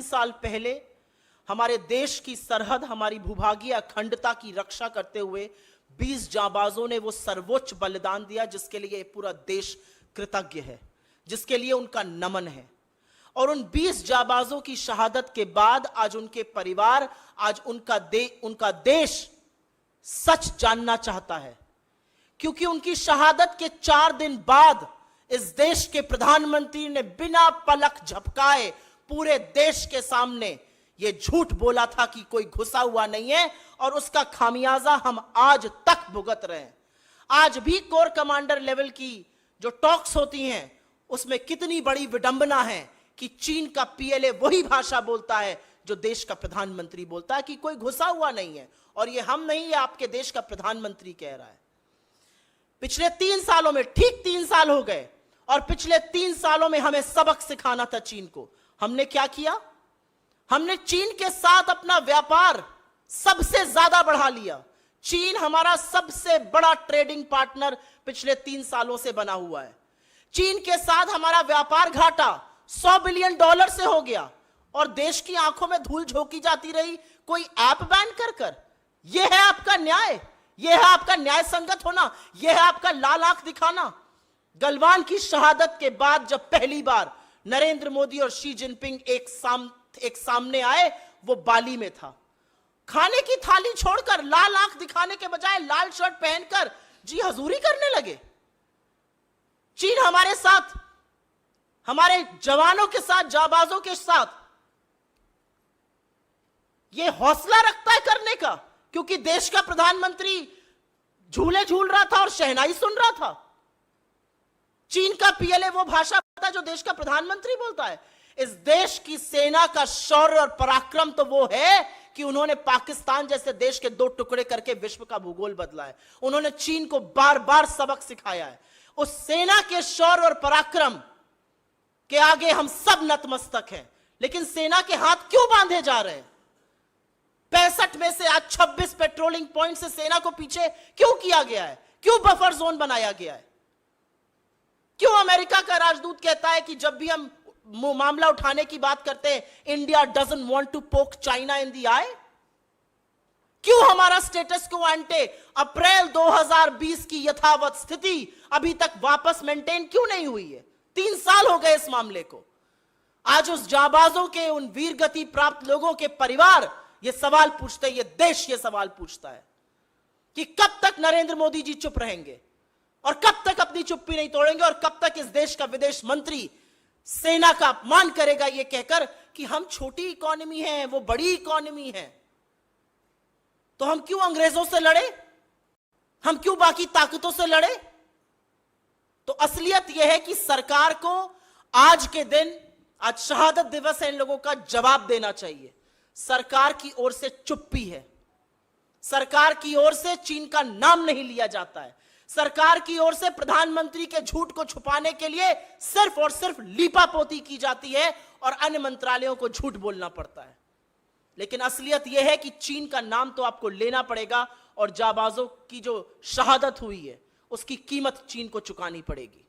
साल पहले हमारे देश की सरहद, हमारी भूभागीय अखंडता की रक्षा करते हुए 20 जांबाजों ने वो सर्वोच्च बलिदान दिया जिसके लिए पूरा देश कृतज्ञ है, जिसके लिए उनका नमन है। और उन 20 जांबाजों की शहादत के बाद आज उनके परिवार, आज उनका देश सच जानना चाहता है, क्योंकि उनकी शहादत के 4 दिन बाद इस देश के प्रधानमंत्री ने बिना पलक झपकाए पूरे देश के सामने यह झूठ बोला था कि कोई घुसा हुआ नहीं है, और उसका खामियाजा हम आज तक भुगत रहे हैं। आज भी कोर कमांडर लेवल की जो टॉक्स होती हैं उसमें कितनी बड़ी विडंबना है कि चीन का पीएलए वही भाषा बोलता है जो देश का प्रधानमंत्री बोलता है कि कोई घुसा हुआ नहीं है। और ये हम नहीं, ये आपके देश का प्रधानमंत्री कह रहा है। पिछले 3 सालों में, ठीक 3 साल हो गए, और पिछले 3 सालों में हमें सबक सिखाना था चीन को। हमने क्या किया? हमने चीन के साथ अपना व्यापार सबसे ज्यादा बढ़ा लिया। चीन हमारा सबसे बड़ा ट्रेडिंग पार्टनर पिछले 3 सालों से बना हुआ है। चीन के साथ हमारा व्यापार घाटा $100 बिलियन से हो गया, और देश की आंखों में धूल झोंकी जाती रही कोई ऐप बैन कर। यह है आपका न्याय? यह है आपका न्याय संगत होना? यह है आपका लाल आंख दिखाना? गलवान की शहादत के बाद जब पहली बार नरेंद्र मोदी और शी जिनपिंग एक सामने आए, वो बाली में था। खाने की थाली छोड़कर लाल आंख दिखाने के बजाय लाल शर्ट पहनकर जी हजूरी करने लगे। चीन हमारे साथ, हमारे जवानों के साथ, जाबाजों के साथ यह हौसला रखता है करने का, क्योंकि देश का प्रधानमंत्री झूले झूल रहा था और शहनाई सुन रहा था। चीन का पीएलए वो भाषा बोलता है जो देश का प्रधानमंत्री बोलता है। इस देश की सेना का शौर्य और पराक्रम तो वो है कि उन्होंने पाकिस्तान जैसे देश के 2 टुकड़े करके विश्व का भूगोल बदला है। उन्होंने चीन को बार बार सबक सिखाया है। उस सेना के शौर्य और पराक्रम के आगे हम सब नतमस्तक हैं। लेकिन सेना के हाथ क्यों बांधे जा रहे हैं? 65 में से आज 26 पेट्रोलिंग पॉइंट से सेना को पीछे क्यों किया गया है? क्यों बफर जोन बनाया गया है? क्यों अमेरिका का राजदूत कहता है कि जब भी हम मामला उठाने की बात करते हैं, India doesn't want to poke China in the eye? क्यों हमारा स्टेटस को एंटे अप्रैल 2020 की यथावत स्थिति अभी तक वापस मेंटेन क्यों नहीं हुई है? 3 साल हो गए इस मामले को। आज उस जाबाजों के, उन वीरगति प्राप्त लोगों के परिवार ये सवाल पूछते हैं, ये देश ये सवाल पूछता है कि कब तक नरेंद्र मोदी जी चुप रहेंगे, और कब तक अपनी चुप्पी नहीं तोड़ेंगे, और कब तक इस देश का विदेश मंत्री सेना का अपमान करेगा ये कहकर कि हम छोटी इकोनॉमी है, वो बड़ी इकोनॉमी है। तो हम क्यों अंग्रेजों से लड़े? हम क्यों बाकी ताकतों से लड़े? तो असलियत यह है कि सरकार को आज के दिन, आज शहादत दिवस है, इन लोगों का जवाब देना चाहिए। सरकार की ओर से चुप्पी है। सरकार की ओर से चीन का नाम नहीं लिया जाता है। सरकार की ओर से प्रधानमंत्री के झूठ को छुपाने के लिए सिर्फ और सिर्फ लीपापोती की जाती है और अन्य मंत्रालयों को झूठ बोलना पड़ता है। लेकिन असलियत यह है कि चीन का नाम तो आपको लेना पड़ेगा, और जाबाजों की जो शहादत हुई है उसकी कीमत चीन को चुकानी पड़ेगी।